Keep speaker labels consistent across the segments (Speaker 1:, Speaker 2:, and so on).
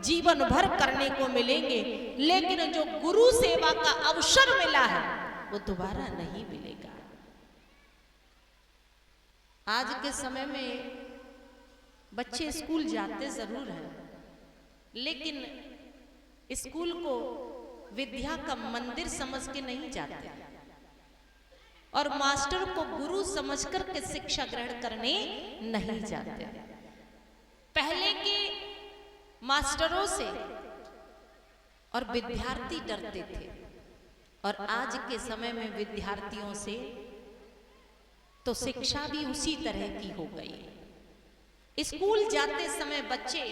Speaker 1: जीवन भर करने को मिलेंगे, लेकिन जो गुरु सेवा का अवसर मिला है वो दोबारा नहीं मिलेगा। आज के समय में बच्चे स्कूल जाते जरूर हैं, लेकिन स्कूल को विद्या का मंदिर समझ के नहीं जाते और मास्टर को गुरु समझकर के शिक्षा ग्रहण करने नहीं जाते। पहले के मास्टरों से और विद्यार्थी डरते थे और आज के समय में विद्यार्थियों से तो शिक्षा भी उसी तरह की हो गई। स्कूल जाते समय बच्चे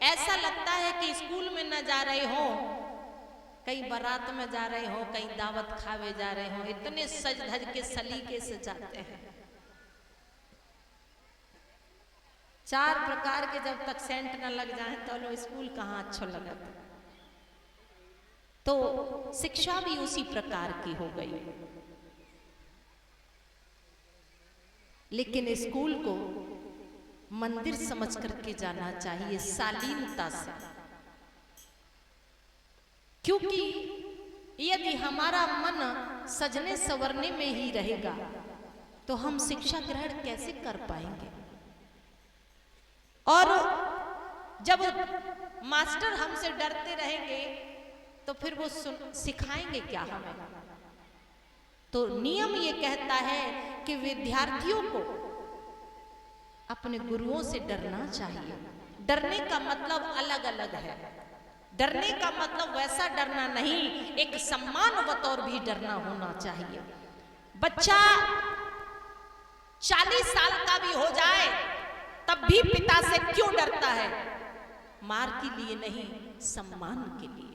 Speaker 1: ऐसा लगता है कि स्कूल में न जा रहे हो, कहीं बारात में जा रहे हो, कहीं दावत खावे जा रहे हो, इतने सज धज के सलीके से जाते हैं। 4 प्रकार के जब तक सेंट न लग जाए तो लो स्कूल कहाँ अच्छा लगा। तो शिक्षा भी उसी प्रकार की हो गई। लेकिन स्कूल को मंदिर समझ करके जाना चाहिए, शालीनता से, क्योंकि यदि हमारा मन सजने संवरने में ही रहेगा तो हम शिक्षा ग्रहण कैसे कर पाएंगे। और जब मास्टर हमसे डरते रहेंगे तो फिर वो सिखाएंगे क्या हमें। तो नियम ये कहता है कि विद्यार्थियों को अपने गुरुओं से डरना चाहिए। डरने का मतलब अलग अलग है। डरने का मतलब वैसा डरना नहीं, एक सम्मानवत और भी डरना होना चाहिए। बच्चा 40 साल का भी हो जाए तब भी पिता से क्यों डरता है? मार के लिए नहीं, सम्मान के लिए।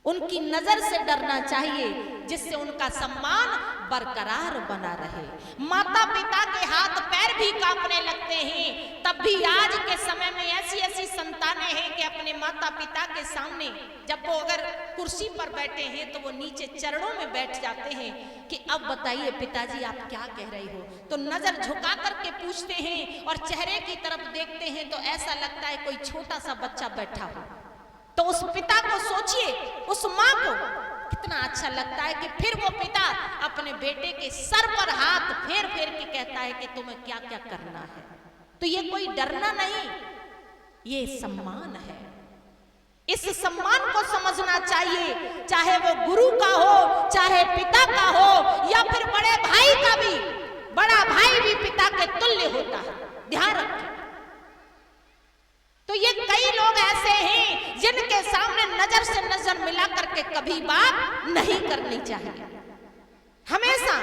Speaker 1: उनकी नजर से डरना चाहिए जिससे उनका सम्मान बरकरार बना रहे। माता पिता के हाथ पैर भी कांपने लगते हैं, तब भी आज के समय में ऐसी ऐसी संतानें हैं कि अपने माता पिता के सामने जब वो अगर कुर्सी पर बैठे हैं तो वो नीचे चरणों में बैठ जाते हैं कि अब बताइए पिताजी आप क्या कह रहे हो। तो नजर झुका करके पूछते हैं और चेहरे की तरफ देखते हैं तो ऐसा लगता है कोई छोटा सा बच्चा बैठा हो। तो उस पिता को सोचिए, उस माँ को कितना अच्छा लगता है कि फिर वो पिता अपने बेटे के सर पर हाथ फेर फेर के कहता है कि तुम्हें क्या क्या करना है। तो ये कोई डरना नहीं, ये सम्मान है। इस सम्मान को समझना चाहिए, चाहे वो गुरु का हो, चाहे पिता का हो, या फिर बड़े भाई का भी। बड़ा भाई भी पिता के तुल्य होता है, ध्यान रखें। तो ये कई लोग ऐसे हैं जिनके सामने नजर से नजर मिला करके कभी बात नहीं करनी चाहिए। हमेशा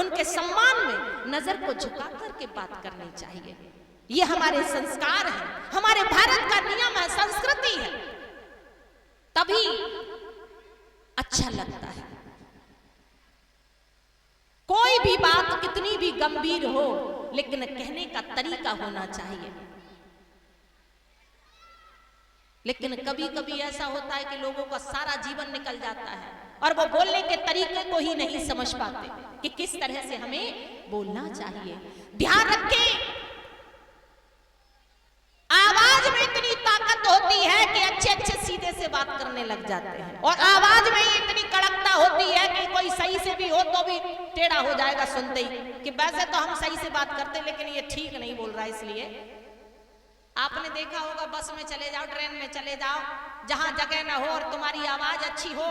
Speaker 1: उनके सम्मान में नजर को झुका करके बात करनी चाहिए। ये हमारे संस्कार है, हमारे भारत का नियम है, संस्कृति है, तभी अच्छा लगता है। कोई भी बात कितनी भी गंभीर हो, लेकिन कहने का तरीका होना चाहिए। लेकिन कभी कभी ऐसा होता है कि लोगों का सारा जीवन निकल जाता है और वो बोलने के तरीके को ही नहीं समझ पाते कि किस तरह से हमें बोलना चाहिए। ध्यान रखें, आवाज में इतनी ताकत होती है कि अच्छे अच्छे सीधे से बात करने लग जाते हैं, और आवाज में इतनी कड़कता होती है कि कोई सही से भी हो तो भी टेढ़ा हो जाएगा सुनते ही कि वैसे तो हम सही से बात करते लेकिन ये ठीक नहीं बोल रहा है। इसलिए आपने देखा होगा, बस में चले जाओ, ट्रेन में चले जाओ, जहां जगह ना हो और तुम्हारी आवाज अच्छी हो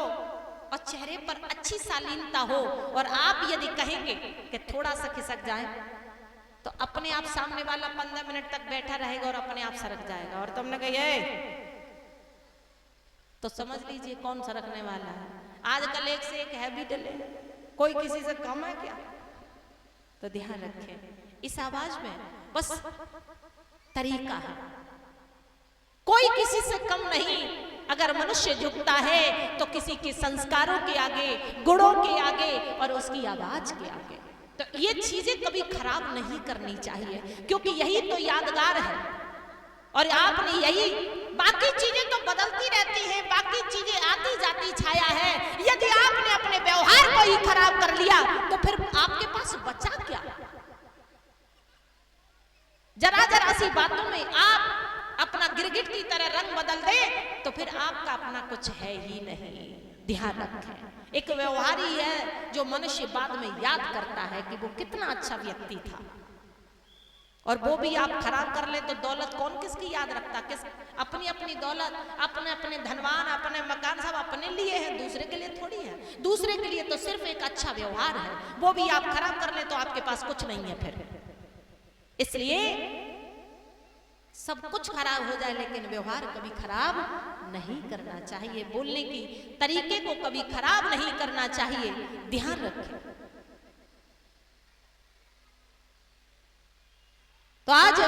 Speaker 1: और चेहरे पर अच्छी शालीनता हो और आप यदि कहेंगे कि थोड़ा सा खिसक जाए तो अपने आप सामने वाला 15 मिनट तक बैठा रहेगा और अपने आप सरक जाएगा। और तुमने कही तो समझ लीजिए कौन सरकने वाला है। आजकल एक से एक हैबिट ले, कोई किसी से कम है क्या? तो ध्यान रखें, इस आवाज में बस तरीका है, कोई किसी से कम नहीं। अगर मनुष्य झुकता है तो किसी के संस्कारों के आगे, गुणों के आगे और उसकी आवाज के आगे। तो ये चीजें कभी खराब नहीं करनी चाहिए, क्योंकि यही तो यादगार है। और आपने यही, बाकी चीजें तो बदलती रहती हैं, बाकी चीजें आती जाती छाया है। यदि आपने अपने व्यवहार को ही खराब कर लिया तो फिर आपके पास बचा क्या? जरा जरा सी बातों में आप अपना गिर गिरगिट की तरह रंग बदल दे तो फिर आपका अपना कुछ है ही नहीं। ध्यान रखें, एक व्यवहारी है जो मनुष्य बाद में याद करता है कि वो कितना अच्छा व्यक्ति था, और वो भी आप खराब कर ले तो दौलत कौन किसकी याद रखता, किस अपनी अपनी दौलत, अपने अपने धनवान, अपने मकान सब अपने लिए है, दूसरे के लिए थोड़ी है। दूसरे के लिए तो सिर्फ एक अच्छा व्यवहार है, वो भी आप खराब कर ले तो आपके पास कुछ नहीं है फिर। इसलिए सब कुछ खराब हो जाए लेकिन व्यवहार कभी खराब नहीं करना चाहिए, बोलने की तरीके को कभी खराब नहीं करना चाहिए। ध्यान रखें। तो आज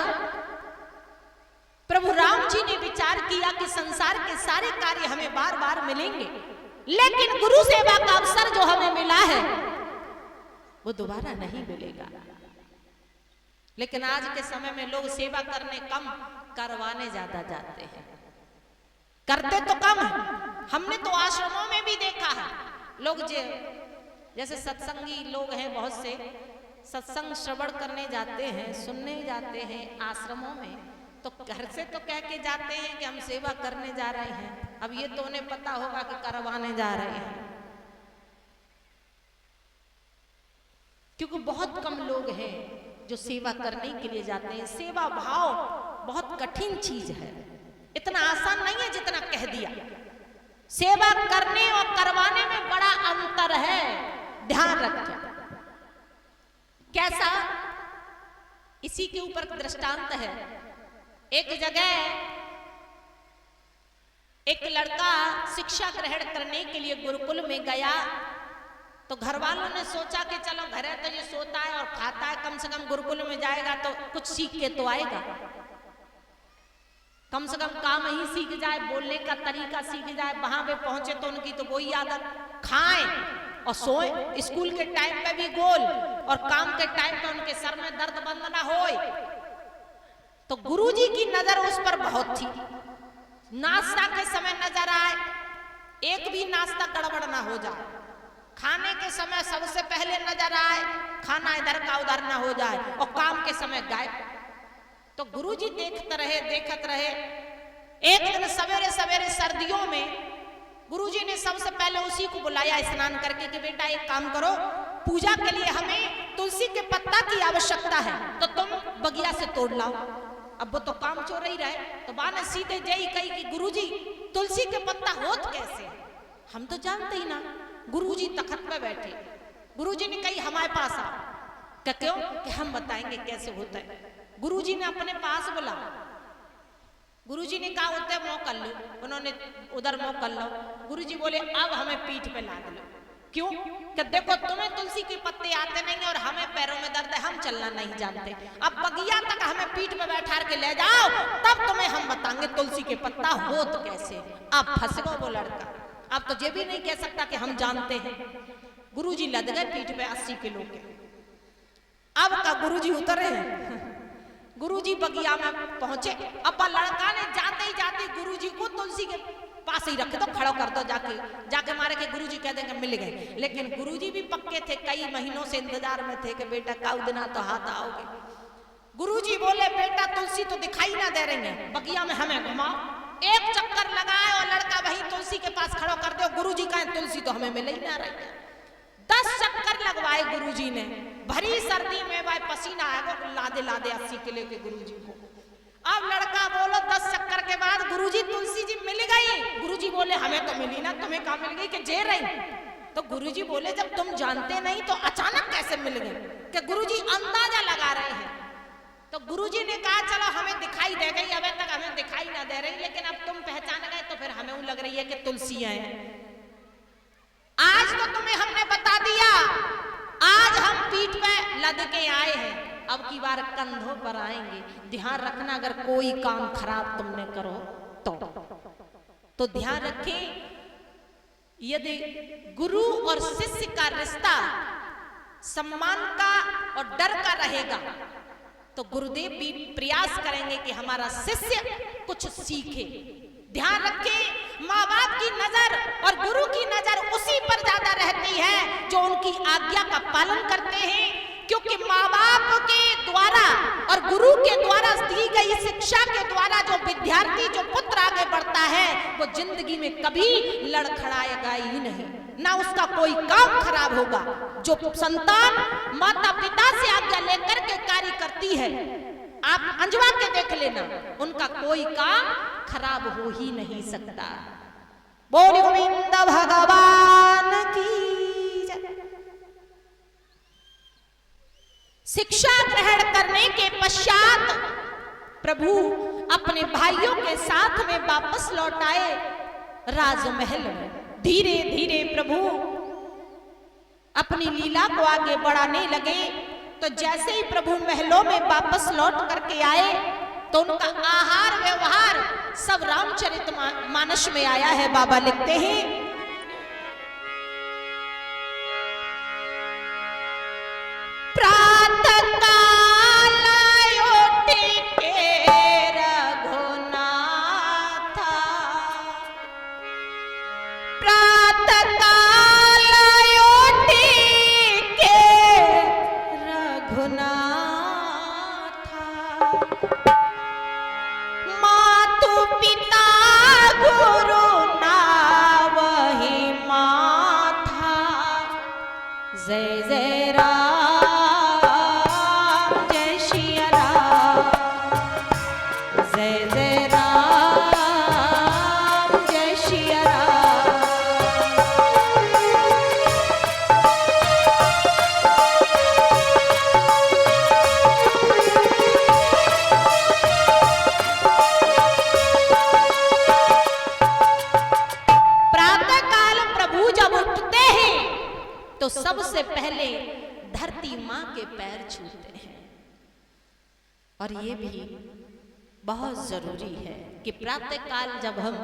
Speaker 1: प्रभु राम जी ने विचार किया कि संसार के सारे कार्य हमें बार बार मिलेंगे, लेकिन गुरु सेवा का अवसर जो हमें मिला है वो दोबारा नहीं मिलेगा। लेकिन आज के समय में लोग सेवा करने कम, करवाने ज्यादा जाते हैं। करते तो कम है, हमने तो आश्रमों में भी देखा है लोग जैसे सत्संगी लोग हैं, बहुत से सत्संग श्रवण करने जाते हैं, सुनने जाते हैं आश्रमों में, तो घर से तो कह के जाते हैं कि हम सेवा करने जा रहे हैं, अब ये तो उन्हें पता होगा कि करवाने जा रहे हैं, क्योंकि बहुत कम लोग हैं जो सेवा करने के लिए जाते हैं। सेवा भाव बहुत कठिन चीज है, इतना आसान नहीं है जितना कह दिया। सेवा करने और करवाने में बड़ा अंतर है, ध्यान रखें। कैसा? इसी के ऊपर दृष्टांत है। एक जगह एक लड़का शिक्षा ग्रहण करने के लिए गुरुकुल में गया, तो घर वालों ने सोचा कि चलो घर है तो ये सोता है और खाता है, कम से कम गुरुकुल में जाएगा तो कुछ सीख के तो आएगा, कम से कम काम ही सीख जाए, बोलने का तरीका सीख जाए। वहां पे पहुंचे तो उनकी तो वही आदत, खाएं और सोएं, स्कूल के टाइम पे भी गोल और काम के टाइम पे उनके सर में दर्द बंद ना होए। तो गुरुजी की नजर उस पर बहुत थी। नाश्ता के समय नजर आए, एक भी नाश्ता गड़बड़ ना हो जाए, खाने के समय सबसे पहले नजर आए, खाना इधर का उधर ना हो जाए, और काम के समय गायब। तो गुरुजी देखते रहे, देखत रहे। एक दिन सवेरे सवेरे सर्दियों में गुरुजी ने सबसे पहले उसी को बुलाया स्नान करके कि बेटा एक काम करो, पूजा के लिए हमें तुलसी के पत्ता की आवश्यकता है, तो तुम बगिया से तोड़ लाओ। अब वो तो काम चोर ही रहे, तो बा ने सीधे जय कही कि गुरुजी तुलसी के पत्ता होत कैसे, हम तो जानते ही ना। गुरुजी तखत पे बैठे, गुरुजी ने कही हमारे पास आओ। क्या क्यों? कि हम बताएंगे कैसे होता है। गुरुजी ने अपने पास बुला, गुरुजी ने कहा होते मुंह कर लो, उन्होंने उधर मुंह कर लो। गुरुजी बोले अब हमें पीठ पे लाद लो। क्यों? कि देखो तुम्हें तुलसी के पत्ते आते नहीं और हमें पैरों में दर्द है, हम चलना नहीं जानते, अब बगिया तक हमें पीठ पे बैठा के ले जाओ, तब तुम्हें हम बताएंगे तुलसी के पत्ता हो तो कैसे। अब फंस गो वो लड़का, अब तो ये भी नहीं कह सकता कि हम जानते हैं। गुरुजी लद गए पीठ पे 80 किलो के। अब का गुरुजी उतरे, गुरुजी बगिया में पहुंचे। अब लड़का ने जाते ही जाते गुरुजी को तुलसी के पास ही रख दो, खड़ा कर दो, जाके मारे के गुरुजी कह देंगे मिल गए। लेकिन गुरुजी भी पक्के थे, कई महीनों से इंतजार में थे कि बेटा काउ दिन तो हाथ आओगे। गुरुजी बोले बेटा तुलसी तो दिखाई ना दे रही है, बगिया में हमें घुमाओ। एक चक्कर लगाए और लड़का वही तुलसी के पास खड़ा कर दो। गुरुजी कहें तुलसी तो हमें मिल ही ना रही है। 10 चक्कर लगवाए गुरुजी ने, भरी सर्दी में भाई पसीना आएगा, लादे लादे 80 किलो के गुरुजी को। अब लड़का बोलो 10 चक्कर के बाद गुरुजी तुलसी जी मिल गई। गुरुजी बोले हमें तो मिली ना, तुम्हें कहाँ मिल गई कि जे रही। तो गुरुजी बोले जब तुम जानते नहीं तो अचानक कैसे मिल गए? कि गुरुजी अंदाजा लगा रहे हैं। तो गुरुजी ने कहा चलो हमें दिखाई दे गई, अभी तक हमें दिखाई ना दे रही, लेकिन अब तुम पहचान गए तो फिर हमें लग रही है कि तुलसी है। आज तो तुम्हें हमने बता दिया, आज हम पीठ पे लद के आए हैं, अब की बार कंधों पर आएंगे। ध्यान रखना अगर कोई काम खराब तुमने करो तो ध्यान रखें, यदि गुरु और शिष्य का रिश्ता सम्मान का और डर का रहेगा तो गुरुदेव भी प्रयास करेंगे कि हमारा शिष्य कुछ सीखे। ध्यान रखें, माँ बाप की नजर और गुरु की नजर उसी पर ज्यादा रहती है जो उनकी आज्ञा का पालन करते हैं, क्योंकि माँ बाप के द्वारा और गुरु के द्वारा दी गई शिक्षा के द्वारा जो विद्यार्थी, जो पुत्र आगे बढ़ता है, वो जिंदगी में कभी लड़खड़ाएगा ही नहीं, ना उसका कोई काम खराब होगा। जो संतान माता पिता से आज्ञा लेकर के कार्य करती है, आप अंजवा के देख लेना, उनका कोई काम खराब हो ही नहीं सकता। बोल गोविंद भगवान की जय। शिक्षा ग्रहण करने के पश्चात प्रभु अपने भाइयों के साथ में वापस लौट आए राजमहल में। धीरे धीरे प्रभु अपनी लीला को आगे बढ़ाने लगे। तो जैसे ही प्रभु महलों में वापस लौट करके आए तो उनका आहार व्यवहार सब रामचरितमानस में आया है। बाबा लिखते हैं, प्रातः काल उठ के रघुनाथ, प्रातः काल उठ के रघुनाथ, मातु पिता गुरु नावहि माथा, जय जय राम जय सिया राम, जय जय राम जय सिया राम। प्रातः काल प्रभु जब उठते हैं तो सबसे पहले धरती मां के पैर छूते हैं। और ये भी बहुत जरूरी है कि प्रातः काल जब हम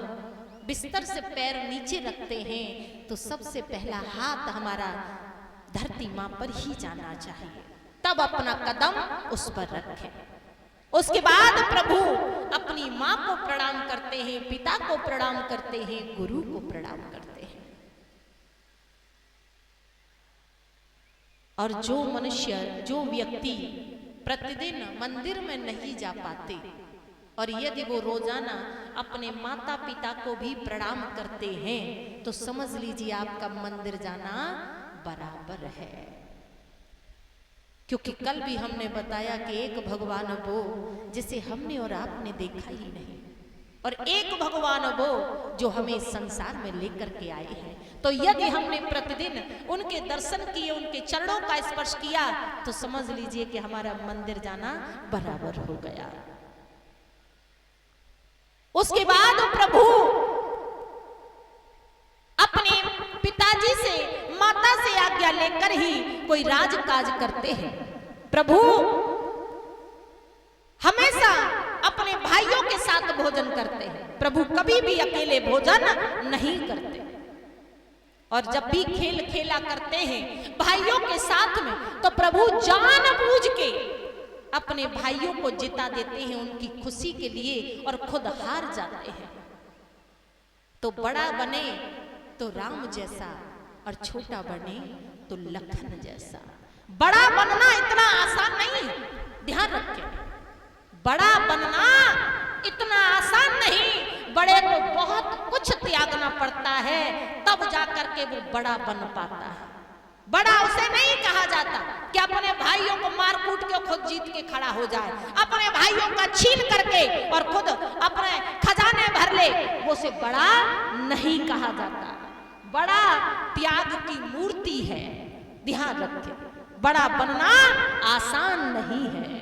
Speaker 1: बिस्तर से पैर नीचे रखते हैं तो सबसे पहला हाथ हमारा धरती मां पर ही जाना चाहिए, तब अपना कदम उस पर रखें। उसके बाद प्रभु अपनी मां को प्रणाम करते हैं, पिता को प्रणाम करते हैं, गुरु को प्रणाम करते हैं। और जो मनुष्य, जो व्यक्ति प्रतिदिन मंदिर में नहीं जा पाते और यदि वो रोजाना अपने माता पिता को भी प्रणाम करते हैं तो समझ लीजिए आपका मंदिर जाना बराबर है। क्योंकि कल भी हमने बताया कि एक भगवान वो जिसे हमने और आपने देखा ही नहीं, और एक भगवान वो जो हमें संसार में लेकर के आए हैं। तो यदि हमने प्रतिदिन उनके दर्शन किए, उनके चरणों का स्पर्श किया तो समझ लीजिए कि हमारा मंदिर जाना बराबर हो गया। उसके बाद प्रभु अपने पिताजी से, माता से आज्ञा लेकर ही कोई राजकाज करते हैं। प्रभु हमेशा अपने भाइयों के साथ भोजन करते हैं, प्रभु कभी भी अकेले भोजन नहीं करते। और जब भी खेल खेला करते हैं भाइयों के साथ में तो प्रभु जानबूझ के अपने भाइयों को जिता देते हैं उनकी खुशी के लिए और खुद हार जाते हैं। तो बड़ा बने तो राम जैसा और छोटा बने तो लखन जैसा। बड़ा बनना इतना आसान नहीं है, ध्यान रखें। बड़ा बनना इतना आसान नहीं, बड़े को बहुत कुछ त्यागना पड़ता है तब जाकर के वो बड़ा बन पाता है। बड़ा उसे नहीं कहा जाता कि अपने भाइयों को मार कूट के खुद जीत के खड़ा हो जाए, अपने भाइयों का छीन करके और खुद अपने खजाने भर ले, वो उसे बड़ा नहीं कहा जाता। बड़ा त्याग की मूर्ति है, ध्यान रखें। बड़ा बनना आसान नहीं है।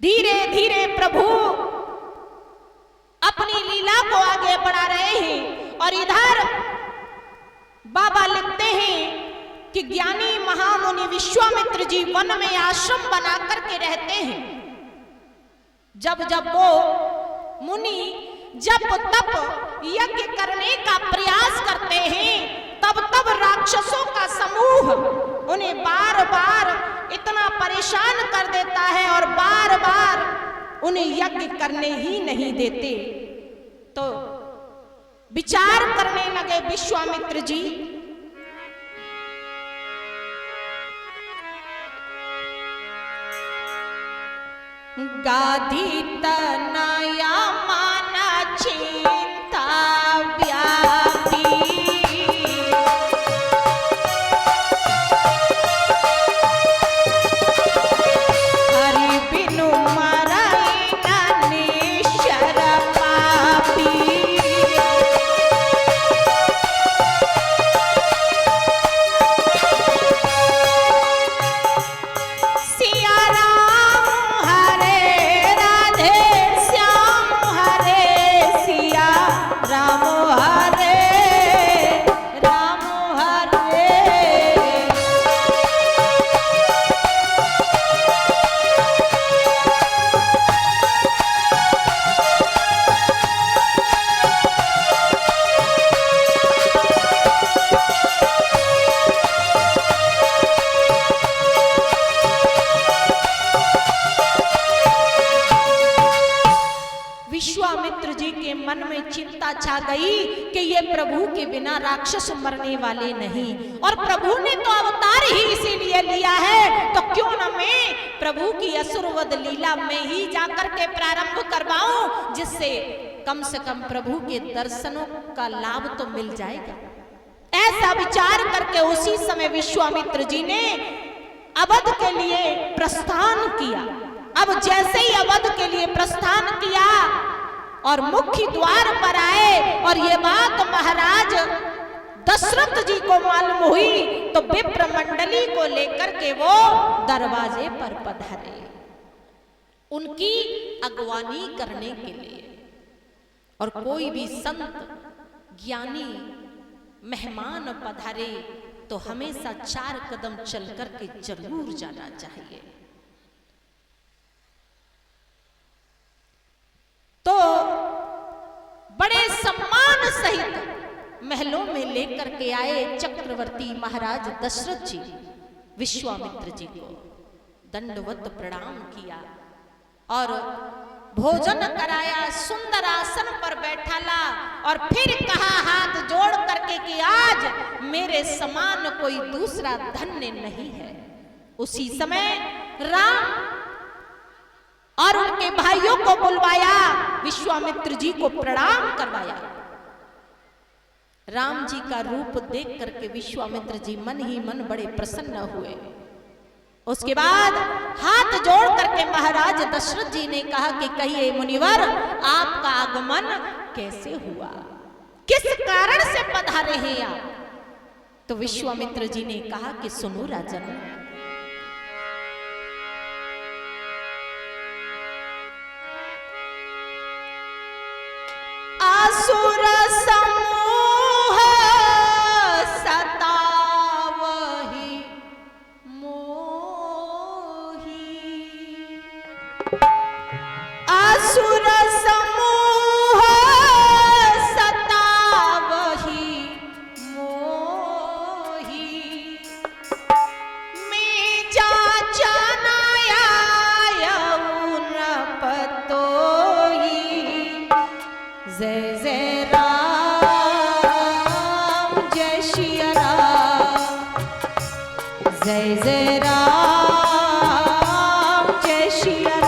Speaker 1: धीरे धीरे प्रभु अपनी लीला को आगे बढ़ा रहे हैं और इधर बाबा लिखते हैं कि ज्ञानी महामुनि विश्वामित्र जी वन में आश्रम बना करके रहते हैं। जब जब वो मुनि जब तब यज्ञ करने का प्रयास करते हैं तब तब राक्षसों का समूह उन्हें बार बार इतना परेशान कर देता है और बार बार उन्हें यज्ञ करने ही नहीं देते। तो विचार करने लगे विश्वामित्र जी गाधी तनया माना चिंता व्यापी हरि बिनु मरई न निश्चर पापी विश्वामित्र जी के मन में चिंता छा गई कि ये प्रभु के बिना राक्षस मरने वाले नहीं, और प्रभु ने तो अवतार ही इसीलिए लिया है, तो क्यों न मैं प्रभु की असुरवध लीला में ही जाकर के प्रारंभ करवाऊं, जिससे कम से कम प्रभु के दर्शनों का लाभ तो मिल जाएगा। ऐसा विचार करके उसी समय विश्वामित्र जी ने अवध के लिए प्रस्थान किया। अब जैसे ही अवध के लिए प्रस्थान किया और मुख्य द्वार पर आए और ये बात महाराज दशरथ जी को मालूम हुई, तो विप्र मंडली को लेकर के वो दरवाजे पर पधारे उनकी अगवानी करने के लिए। और कोई भी संत ज्ञानी मेहमान पधारे तो हमेशा 4 कदम चल करके जरूर जाना चाहिए। तो बड़े सम्मान सहित महलों में लेकर के आए चक्रवर्ती महाराज दशरथ जी विश्वामित्र जी को दंडवत प्रणाम किया और भोजन कराया, सुंदर आसन पर बैठाला और फिर कहा हाथ जोड़ करके कि आज मेरे समान कोई दूसरा धन्य नहीं है। उसी समय राम और उनके भाइयों को बुलवाया, विश्वामित्र जी को प्रणाम करवाया। राम जी का रूप देख करके विश्वामित्र जी मन ही मन बड़े प्रसन्न हुए। उसके बाद हाथ जोड़ करके महाराज दशरथ जी ने कहा कि कहिए मुनिवर, आपका आगमन कैसे हुआ, किस कारण से पधारे हैं आप? तो विश्वामित्र जी ने कहा कि सुनो राजन, असुर समूह सतावहि मोहि, असुर समूह सतावहि मोहि, मैं जाचनाया न पतोहि, जय जय राम जय श्री राम, जय जय राम जय श्री राम।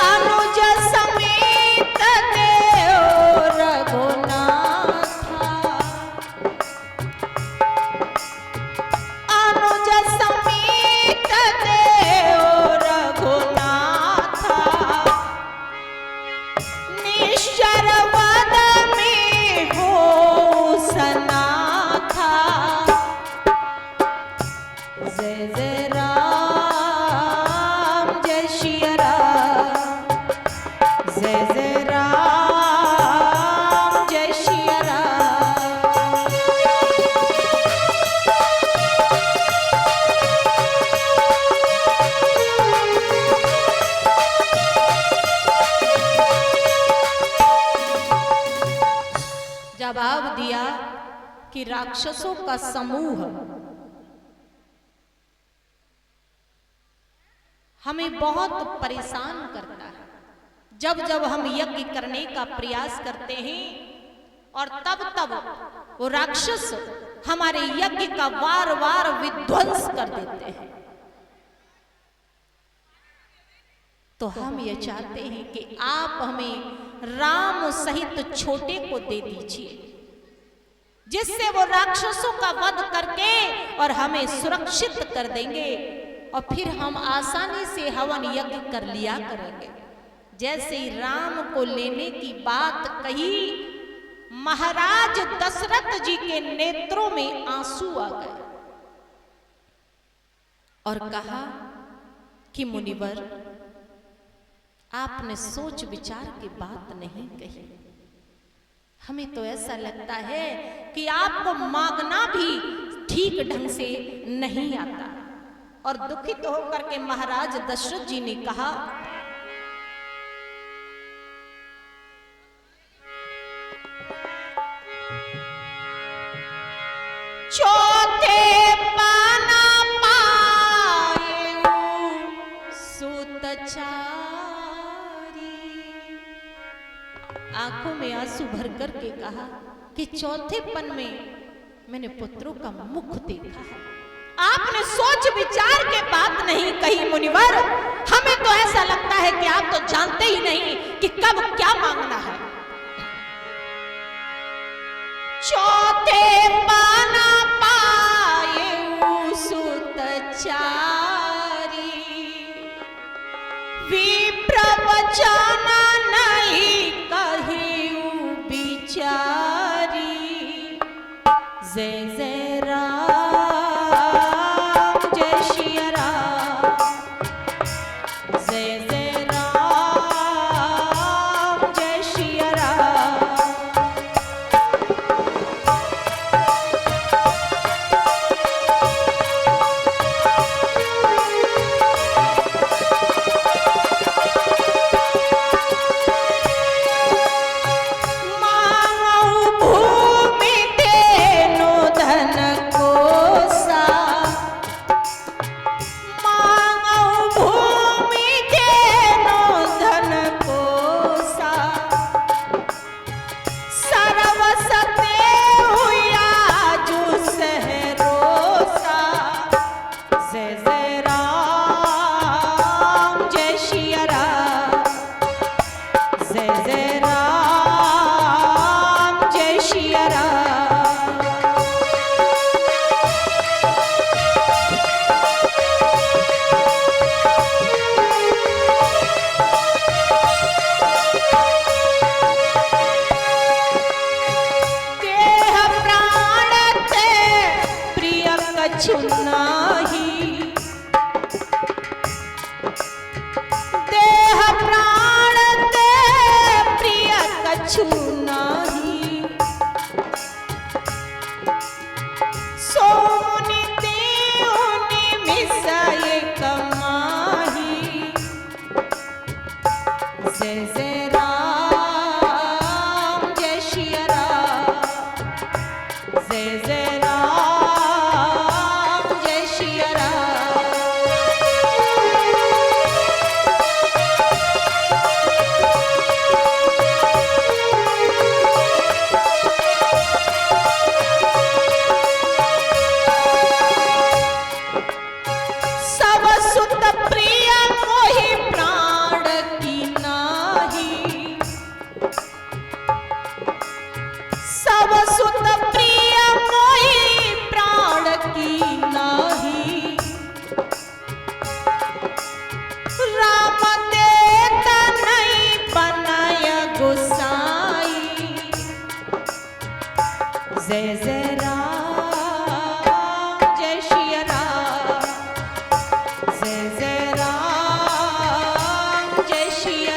Speaker 1: अनुज समेत देव रघुनाथा, अनुज समेत देव रघुनाथा, निश्चर वद में हो सनाथा, जय जय राम जय श्री राम, जय जय राम जय श्री राम। जवाब दिया कि राक्षसों का समूह हमें बहुत परेशान करता है। जब जब हम यज्ञ करने का प्रयास करते हैं और तब तब वो राक्षस हमारे यज्ञ का वार वार विध्वंस कर देते हैं। तो हम ये चाहते हैं कि आप हमें राम सहित छोटे को दे दीजिए, जिससे वो राक्षसों का वध करके और हमें सुरक्षित कर देंगे और फिर हम आसानी से हवन यज्ञ कर लिया करेंगे। जैसे ही राम को लेने की बात कही, महाराज दशरथ जी के नेत्रों में आंसू आ गए और कहा कि मुनिवर, आपने सोच विचार की बात नहीं कही। हमें तो ऐसा लगता है कि आपको मांगना भी ठीक ढंग से नहीं आता। और दुखित होकर के महाराज दशरथ जी ने कहा, चौथे पाना पाए सुतचारी। आंखों में आंसू भर करके कहा कि चौथे पन में मैंने पुत्रों का मुख देखा है। आपने सोच विचार के बात नहीं कही मुनिवर। हमें तो ऐसा लगता है कि आप तो जानते ही नहीं कि कब क्या मांगना है। चौथे पाना पाए सुतचारी, विप्र वचन नहीं कही बिचारी। जय जय राम, जय श्री राम, जय जय राम, जय श्री राम। देह प्राण ते प्रिय कछु नाही, सो मुनि देहुनि मिसय कमाही। जय जय राम, जय श्री राम, जय जय राम, जय श्री राम। जय जय राम, जय श्री राम, जय जय राम, जय श्री राम।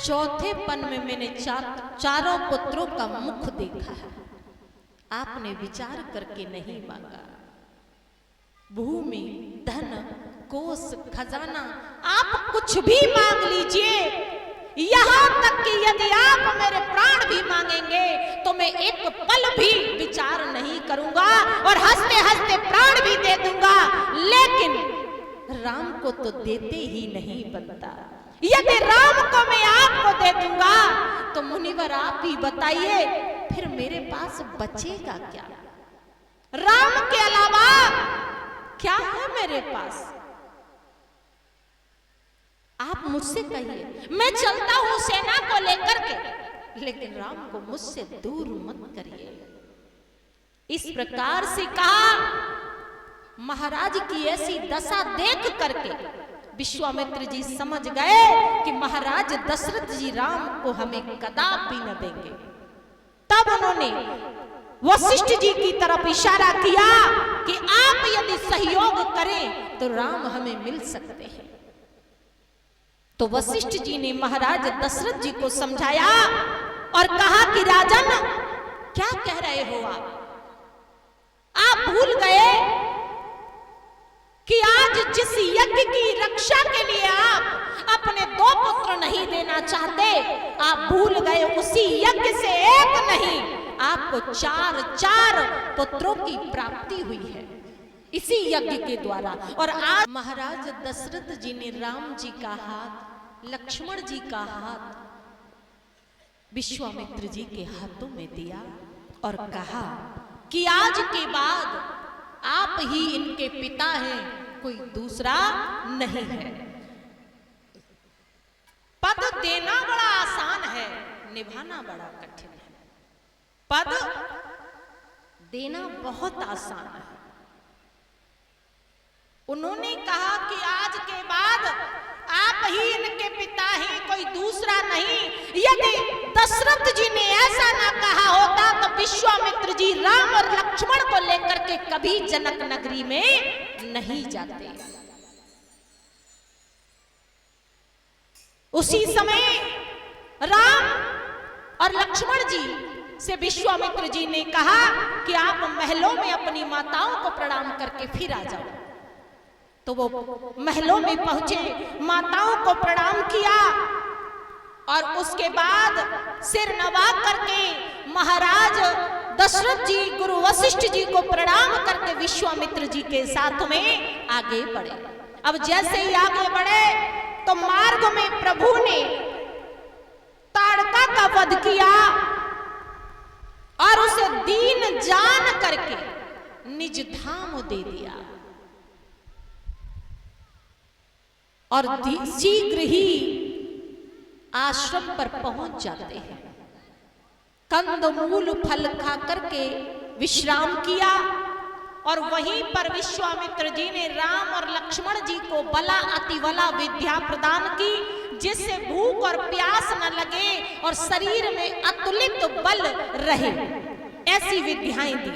Speaker 1: चौथे पन में मैंने चारों पुत्रों का मुख देखा है। आपने विचार करके नहीं मांगा। भूमि, धन, कोष, खजाना, आप कुछ भी मांग लीजिए, यहां तक कि यदि आप मेरे प्राण भी मांगेंगे तो मैं एक पल भी विचार नहीं करूंगा और हंसते हंसते प्राण भी दे दूंगा, लेकिन राम को तो देते ही नहीं बनता। यदि राम को मैं आपको दे दूंगा तो मुनिवर आप ही बताइए फिर मेरे पास बचेगा क्या? राम के अलावा क्या है मेरे पास? आप मुझसे कहिए, मैं चलता हूं सेना को लेकर के, लेकिन राम को मुझसे दूर मत करिए। इस प्रकार से कहा। महाराज की ऐसी दशा देख करके विश्वामित्र जी समझ गए कि महाराज दशरथ जी राम को हमें कदापि न देंगे। तब उन्होंने वशिष्ठ जी की तरफ इशारा किया कि आप यदि सहयोग करें तो राम हमें मिल सकते हैं। तो वशिष्ठ जी ने महाराज दशरथ जी को समझाया और कहा कि राजन, क्या कह रहे हो आप भूल गए कि आज जिस यज्ञ की रक्षा के लिए आप अपने 2 पुत्र नहीं देना चाहते, आप भूल गए उसी यज्ञ से एक नहीं, आपको 4 पुत्रों की प्राप्ति हुई है इसी यज्ञ के द्वारा। और आज महाराज दशरथ जी ने राम जी का हाथ, लक्ष्मण जी का हाथ विश्वामित्र जी के हाथों में दिया और कहा कि आज के बाद आप ही इनके पिता हैं, कोई दूसरा नहीं है। पद देना बड़ा आसान है, निभाना बड़ा कठिन है। पद देना बहुत आसान है। उन्होंने कहा कि आज के बाद आप ही इनके पिता हैं, कोई दूसरा नहीं। यदि दशरथ जी ने ऐसा ना कहा होता तो विश्वामित्र जी राम और लक्ष्मण को लेकर के कभी जनक नगरी में नहीं जाते। उसी समय राम और लक्ष्मण जी से विश्वामित्र जी ने कहा कि आप महलों में अपनी माताओं को प्रणाम करके फिर आ जाओ। तो वो महलों में पहुंचे, माताओं को प्रणाम किया और उसके बाद सिर नवा करके महाराज दशरथ जी गुरु वशिष्ठ जी को प्रणाम करके विश्वामित्र जी के साथ में आगे बढ़े। अब जैसे ही आगे बढ़े तो मार्ग में प्रभु ने ताड़का का वध किया और उसे दीन जान करके निज धाम दे दिया और शीघ्र ही आश्रम पर पहुंच जाते हैं। कंदमूल फल खा करके विश्राम किया और वहीं पर विश्वामित्र जी ने राम और लक्ष्मण जी को बला अतिबला विद्या प्रदान की, जिससे भूख और प्यास न लगे और शरीर में अतुलित बल रहे, ऐसी विद्याएं दी।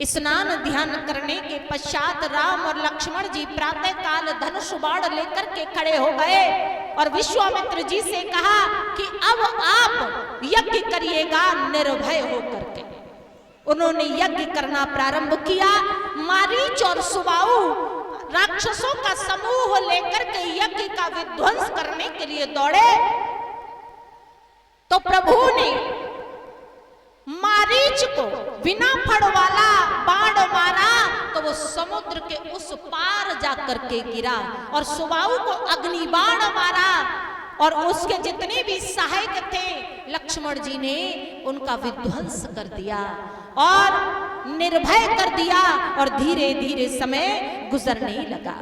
Speaker 1: स्नान ध्यान करने के पश्चात राम और लक्ष्मण जी प्रातः काल धनुष बाण लेकर के खड़े हो गए और विश्वामित्र जी से कहा कि अब आप यज्ञ करिएगा निर्भय होकर के। उन्होंने यज्ञ करना प्रारंभ किया। मारीच और सुबाहु राक्षसों का समूह लेकर के यज्ञ का विध्वंस करने के लिए दौड़े तो प्रभु ने मारीच को बिना फड़ वाला बाण मारा तो वो समुद्र के उस पार जाकर के गिरा और सुबाहु को अग्नि बाण मारा और उसके जितने भी सहायक थे लक्ष्मण जी ने उनका विध्वंस कर दिया और निर्भय कर दिया और धीरे धीरे समय गुजरने लगा।